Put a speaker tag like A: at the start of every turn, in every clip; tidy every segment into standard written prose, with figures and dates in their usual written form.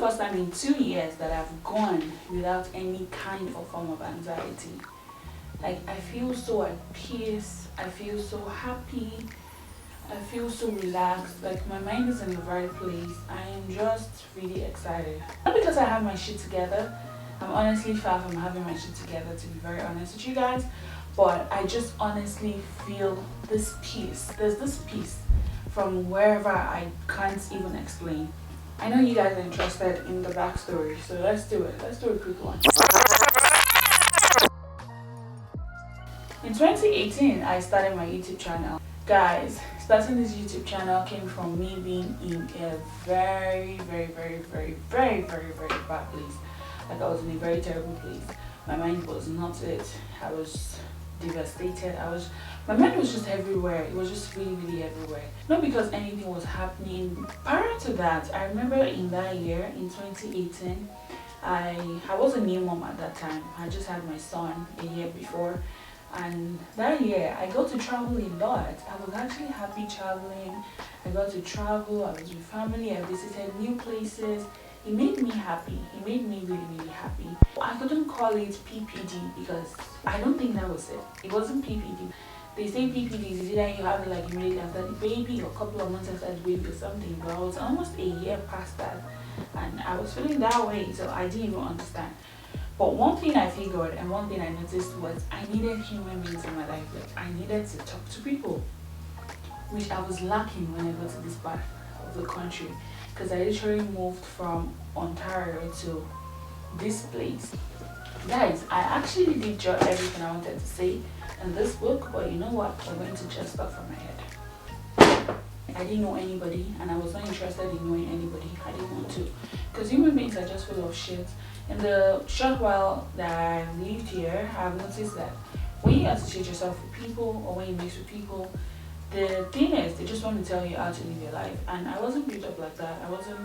A: first time in 2 years that I've gone without any kind of form of anxiety. Like, I feel so at peace, I feel so happy, I feel so relaxed. Like, my mind is in the right place. I am just really excited. Not because I have my shit together. I'm honestly far from having my shit together, to be very honest with you guys. But I just honestly feel this peace. There's this peace from wherever I can't even explain. I know you guys are interested in the backstory, so let's do it. Let's do a quick one. In 2018, I started my YouTube channel. Guys, starting this YouTube channel came from me being in a very bad place. Like, I was in a very terrible place. My mind was not it. I was devastated. My mind was just everywhere. It was just really everywhere. Not because anything was happening. Prior to that, I remember in that year, in 2018, I was a new mom at that time. I just had my son a year before. And that year, I got to travel a lot. I was actually happy traveling. I got to travel, I was with family, I visited new places. It made me happy. It made me really happy. I couldn't call it PPD because I don't think that was it. It wasn't PPD. They say PPD is either you have it like immediately after the baby or a couple of months after the baby or something. But I was almost a year past that. And I was feeling that way, so I didn't even understand. But one thing I figured and one thing I noticed was I needed human beings in my life. Like, I needed to talk to people, which I was lacking when I got to this part of the country, because I literally moved from Ontario to this place. Guys, I actually did jot everything I wanted to say in this book, but you know what? I'm going to just start from my head. I didn't know anybody, and I was not interested in knowing anybody. I didn't want to, because human beings are just full of shit. In the short while that I've lived here, I've noticed that when you associate yourself with people or when you mix with people, the thing is, they just want to tell you how to live your life. And I wasn't built up like that. I wasn't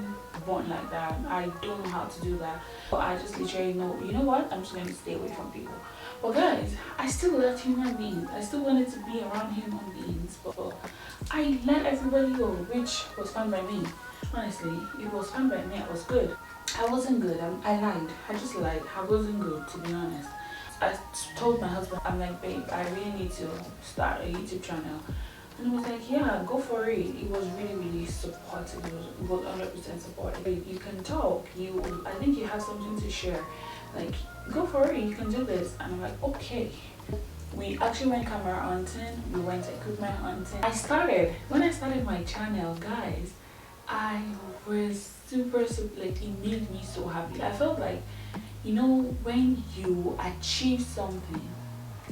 A: born like that. I don't know how to do that. But I just literally know, you know what? I'm just going to stay away from people. But guys, I still loved human beings. I still wanted to be around human beings. But I let everybody go, which was fine by me. Honestly, it was fine by me. I was good. I wasn't good. I lied. I just lied. I wasn't good, to be honest. I told my husband, I'm like, babe, I really need to start a YouTube channel. And he was like, yeah, go for it. He was really supportive. It was 100% supportive. You can talk. I think you have something to share. Like, go for it. You can do this. And I'm like, okay. We actually went camera hunting. We went equipment hunting. When I started my channel, guys, I was super, like, it made me so happy. I felt like, you know, when you achieve something,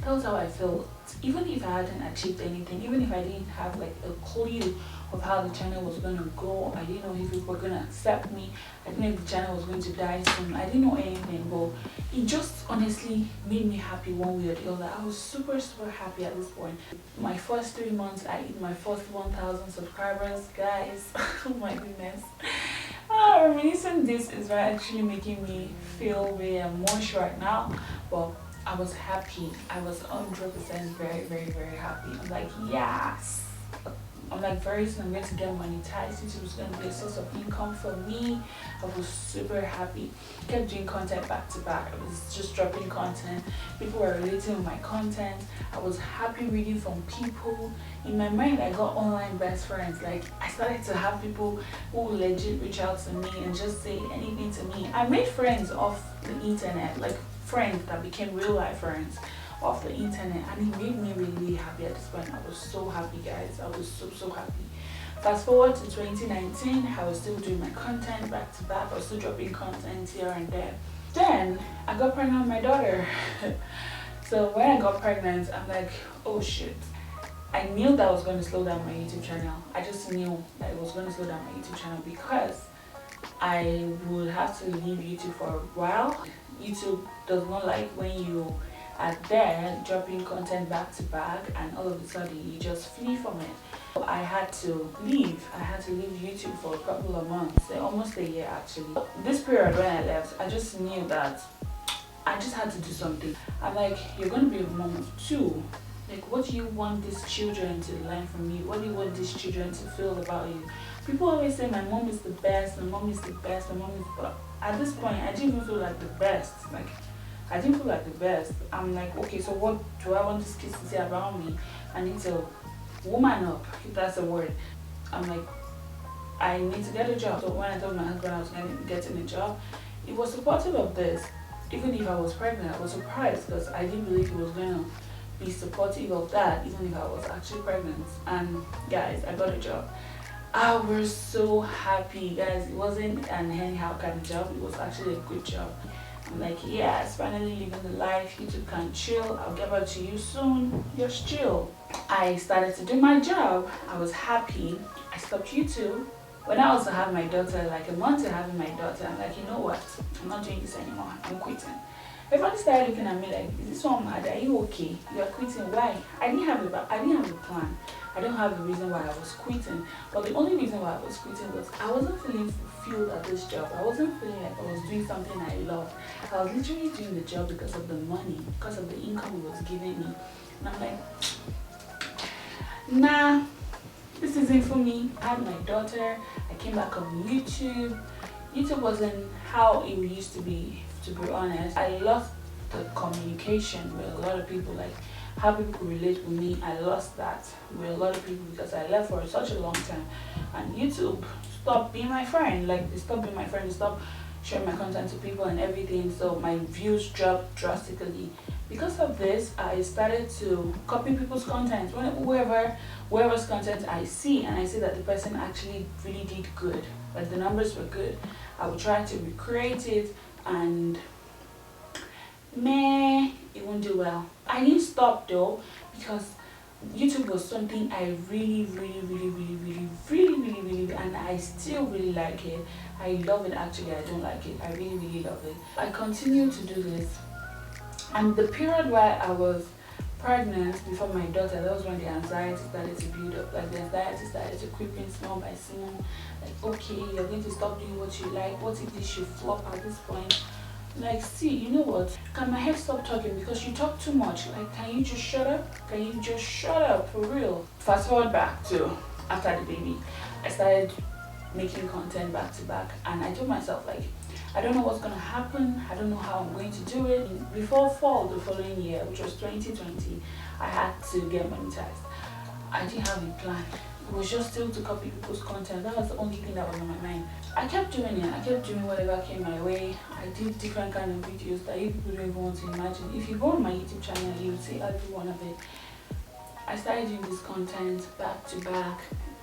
A: that was how I felt. Even if I hadn't achieved anything, even if I didn't have like a clue of how the channel was going to go, I didn't know if people were going to accept me, I didn't know if the channel was going to die soon, I didn't know anything, but it just honestly made me happy one way or the other. I was super happy at this point. My first 3 months, I hit my first 1,000 subscribers, guys. Oh my goodness. Releasing this is actually making me feel way more sure right now, but I was happy. I was 100% very happy. I'm like, yes. I'm like, very soon I'm going to get monetized. YouTube is going to be a source of income for me. I was super happy. I kept doing content back to back. I was just dropping content. People were relating with my content. I was happy reading from people. In my mind, I got online best friends. Like, I started to have people who legit reach out to me and just say anything to me. I made friends off the internet, like friends that became real life friends off the internet, and it made me really happy at this point. I was so happy, guys. I was so happy. Fast forward to 2019, I was still doing my content back to back. I was still dropping content here and there. Then I got pregnant with my daughter. So when I got pregnant, I'm like, oh shit. I knew that was going to slow down my YouTube channel. I just knew that it was going to slow down my YouTube channel because I would have to leave YouTube for a while. YouTube does not like when you are there dropping content back to back and all of a sudden you just flee from it. So I had to leave. I had to leave YouTube for a couple of months, almost a year actually. This period when I left, I just knew that I just had to do something. I'm like, you're going to be a mom of 2. Like, what do you want these children to learn from you? What do you want these children to feel about you? People always say my mom is the best, my mom is the best, my mom is, but at this point I didn't even feel like the best. Like, I didn't feel like the best. I'm like, okay, so what do I want these kids to say about me? I need to woman up, if that's a word. I'm like, I need to get a job. So when I told my husband I was getting a job, he was supportive of this. Even if I was pregnant, I was surprised because I didn't believe he was going to be supportive of that, even if I was actually pregnant. And guys, I got a job. I was so happy, guys. It wasn't an anyhow kind of job, it was actually a good job. I'm like, yes, finally living the life. YouTube can chill. I'll get back to you soon. Just chill. I started to do my job. I was happy. I stopped YouTube. When I also have my daughter, like a month to having my daughter, I'm like, you know what? I'm not doing this anymore. I'm quitting. Everybody started looking at me like, is this one mad? Are you okay? You are quitting. Why? I didn't have a plan. I don't have a reason why I was quitting. But the only reason why I was quitting was I wasn't feeling fulfilled at this job. I wasn't feeling like I was doing something I loved. I was literally doing the job because of the money, because of the income it was giving me. And I'm like, nah, this isn't for me. I had my daughter. I came back on YouTube. YouTube wasn't how it used to be honest. I lost the communication with a lot of people, like how people could relate with me. I lost that with a lot of people because I left for such a long time, and YouTube stopped being my friend. Like, they stopped being my friend, they stopped sharing my content to people and everything. So my views dropped drastically. Because of this, I started to copy people's content. Whoever's content I see, and I see that the person actually really did good, like the numbers were good, I would try to recreate it, and meh, it won't do well. I didn't stop though, because YouTube was something I really, and I still really like it. I love it. Actually, I don't like it. I really love it. I continue to do this, and the period where I was pregnant before my daughter, that was when the anxiety started to build up. Like, the anxiety started to creep in small by small. Like, okay, you're going to stop doing what you like. What if this should flop at this point? Like, see, you know what? Can my head stop talking because you talk too much? Like, can you just shut up? Can you just shut up for real? Fast forward back to after the baby, I started making content back to back, and I told myself, like, I don't know what's gonna happen. I don't know how I'm going to do it. Before fall the following year, which was 2020, I had to get monetized. I didn't have a plan. It was just still to copy people's content. That was the only thing that was on my mind. I kept doing it. I kept doing whatever came my way. I did different kind of videos that you people don't even want to imagine. If you go on my YouTube channel, you will see every one of it. I started doing this content back to back.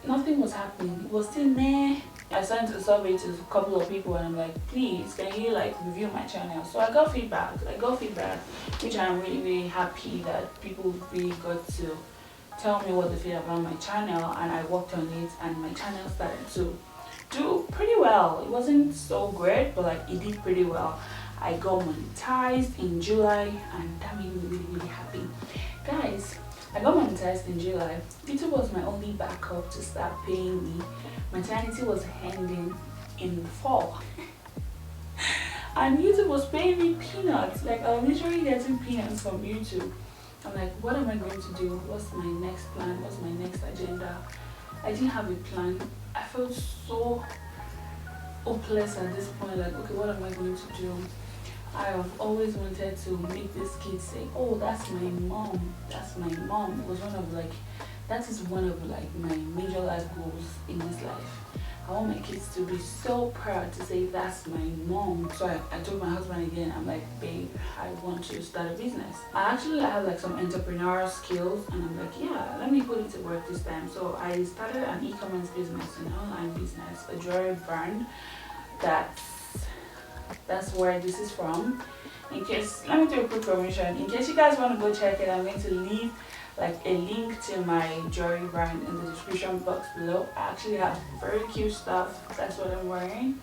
A: Nothing was happening. It was still meh. I sent a survey to a couple of people, and I'm like, please, can you like review my channel? So I got feedback, which I'm really happy that people really got to tell me what they feel about my channel, and I worked on it, and my channel started to do pretty well. It wasn't so great, but like, it did pretty well. I got monetized in July, and that made me really happy. Guys, I got monetized in July. YouTube was my only backup to start paying me. Maternity was ending in the fall. And YouTube was paying me peanuts. Like, I was literally getting peanuts from YouTube. I'm like, what am I going to do? What's my next plan? What's my next agenda? I didn't have a plan. I felt so hopeless at this point. Like, okay, what am I going to do? I have always wanted to make this kid say, oh, that's my mom. That's my mom. It was one of like, that is one of like my major life goals in this life. I want my kids to be so proud to say that's my mom. So I told my husband again, I'm like, babe, I want to start a business. I have like some entrepreneurial skills, and I'm like, yeah, let me put it to work this time. So I started an e-commerce business, an online business, a jewelry brand. That's where this is from. In case, let me do a quick promotion. In case you guys want to go check it, I'm going to leave like a link to my jewelry brand in the description box below. I actually have very cute stuff. That's what I'm wearing.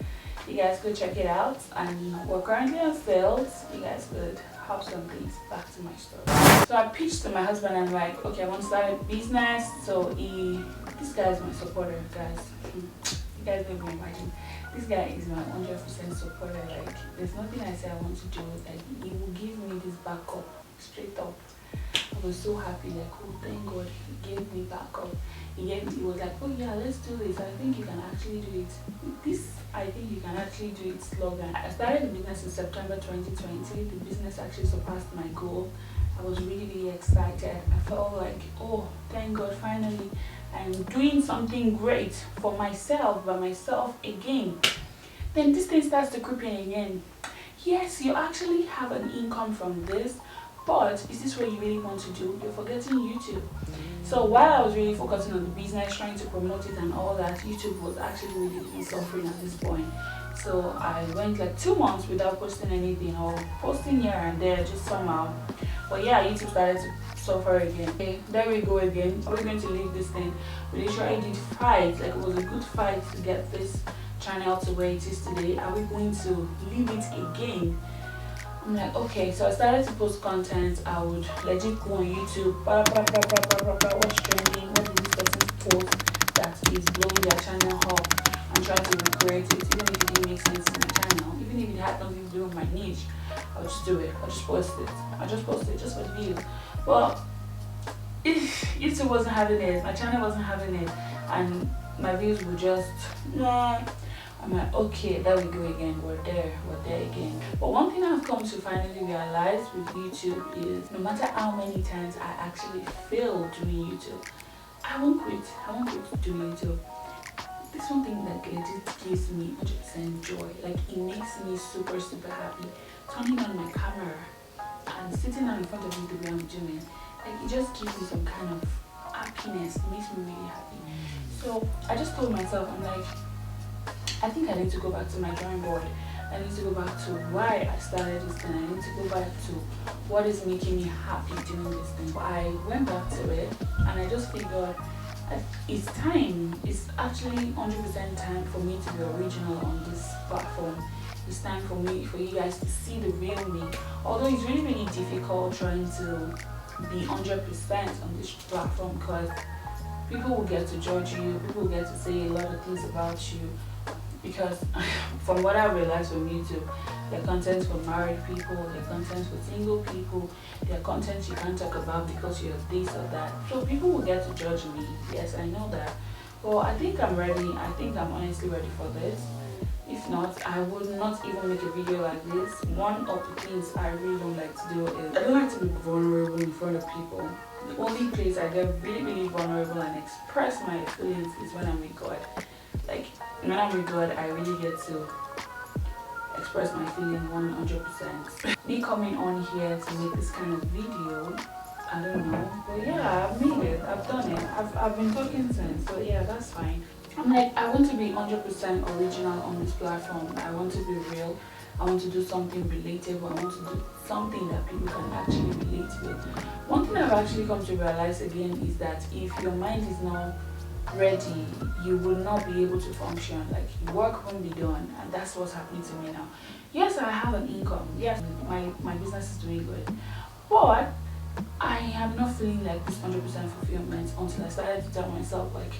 A: You guys go check it out, and we're currently on sales. You guys could have some things. Back to my story. So I pitched to my husband, and I'm like, okay, I want to start a business. So this guy is my supporter, guys. You guys don't even imagine. This guy is my 100% supporter. Like, there's nothing I say I want to do. Like, he will give me this backup straight up. I was so happy, like, oh, thank God, he gave me backup. He was like, oh yeah, let's do this. I think you can actually do it. I think you can actually do it slogan. I started the business in September 2020. The business actually surpassed my goal. I was really, really excited. I felt like, oh, thank God, finally, I'm doing something great for myself, by myself again. Then this thing starts to creep in again. Yes, you actually have an income from this, but is this what you really want to do? You're forgetting YouTube. So while I was really focusing on the business, trying to promote it and all that, YouTube was actually really suffering at this point. So I went like 2 months without posting anything, or posting here and there just somehow. But yeah, YouTube started to suffer again. Okay, there we go again. Are we going to leave this thing? We literally did fight. Like, it was a good fight to get this channel to where it is today. Are we going to leave it again? I'm like, okay. So I started to post content. I would legit go on YouTube, what's trending, what did this person post that is blowing their channel up, and try to recreate it, even if it didn't make sense to my channel, even if it had nothing to do with my niche. I'll just do it. I'll just post it just for the views. But if YouTube wasn't having it, my channel wasn't having it, and my views were just nah. I'm like, okay, there we go again. We're there again. But one thing I've come to finally realize with YouTube is no matter how many times I actually fail doing YouTube, I won't quit doing YouTube. This one thing that legit gives me 100% joy. Like, it makes me super, super happy. Turning on my camera and sitting down in front of you the way I'm doing, like, it just gives me some kind of happiness. It makes me really happy. So I just told myself, I'm like, I think I need to go back to my drawing board. I need to go back to why I started this thing. I need to go back to what is making me happy doing this thing. But I went back to it and I just figured it's time. It's actually 100% time for me to be original on this platform. It's time for you guys to see the real me. Although it's really, really difficult trying to be 100% on this platform, because people will get to judge you, people will get to say a lot of things about you. Because from what I realized from YouTube, their content for married people, their content for single people, their content you can't talk about because you're this or that. So people will get to judge me. Yes, I know that. Well, I think I'm ready. I think I'm honestly ready for this. If not, I would not even make a video like this. One of the things I really don't like to do is, I don't like to be vulnerable in front of people. The only place I get really, really vulnerable and express my feelings is when I'm with God. Like, when I'm with God, I really get to express my feeling 100%. Me coming on here to make this kind of video, I don't know. But yeah, I've made it. I've done it. I've been talking since. So yeah, that's fine. I'm like, I want to be 100% original on this platform. I want to be real. I want to do something relatable. I want to do something that people can actually relate with. One thing I've actually come to realize again is that if your mind is not ready, you will not be able to function. Like, work won't be done, and that's what's happening to me now. Yes, I have an income. Yes, my business is doing good, but I am not feeling like this 100% fulfillment until I started to tell myself, like,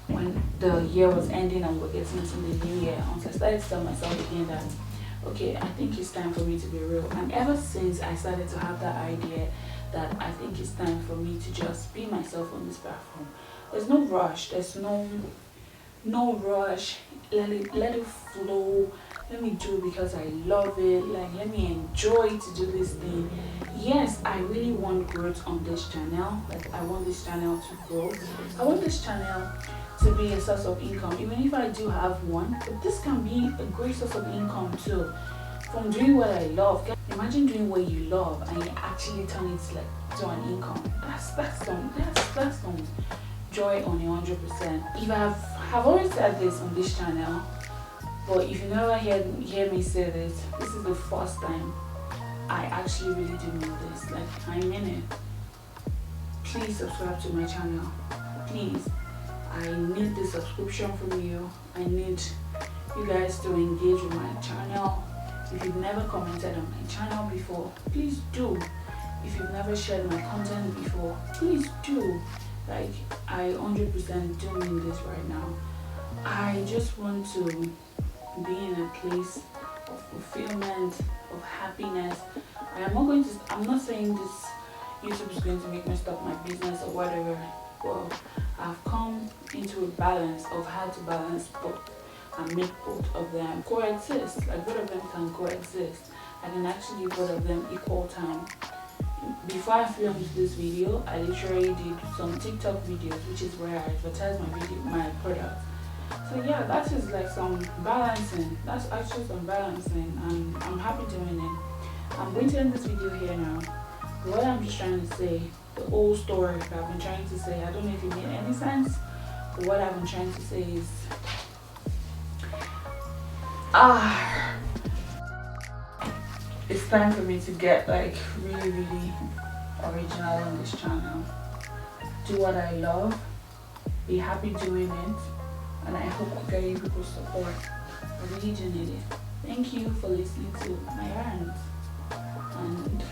A: when the year was ending and we're getting into the new year, until I started to tell myself again that, okay, I think it's time for me to be real. And ever since I started to have that idea that I think it's time for me to just be myself on this platform, there's no rush, there's no rush. Let it flow. Let me do it because I love it. Like, let me enjoy to do this thing. Yes, I really want growth on this channel. Like, I want this channel to grow. I want this channel to be a source of income, even if I do have one. But this can be a great source of income too, from doing what I love. Imagine doing what you love and you actually turn it like to an income. That's some joy on 100%. If I've always said this on this channel, but if you never hear me say this is the first time I actually really do know this. Like, I mean it. Please subscribe to my channel. Please. I need the subscription from you. I need you guys to engage with my channel. If you've never commented on my channel before, please do. If you've never shared my content before, please do. Like, I 100% do mean this right now. I just want to be in a place of fulfillment, of happiness. I'm not saying this YouTube is going to make me stop my business or whatever. Well, I've come into a balance of how to balance both and make both of them coexist. Like both of them can coexist. I can actually give both of them equal time. Before I filmed this video, I literally did some TikTok videos, which is where I advertise my product. So yeah, that is like some balancing. That's actually some balancing, and I'm happy doing it. I'm going to end this video here now. What I'm just trying to say, the whole story that I've been trying to say, I don't know if it made any sense, but what I've been trying to say is, it's time for me to get like really original on this channel. Do what I love, be happy doing it, and I hope I get you people's support. I really do need it. Thank you for listening to my rant, and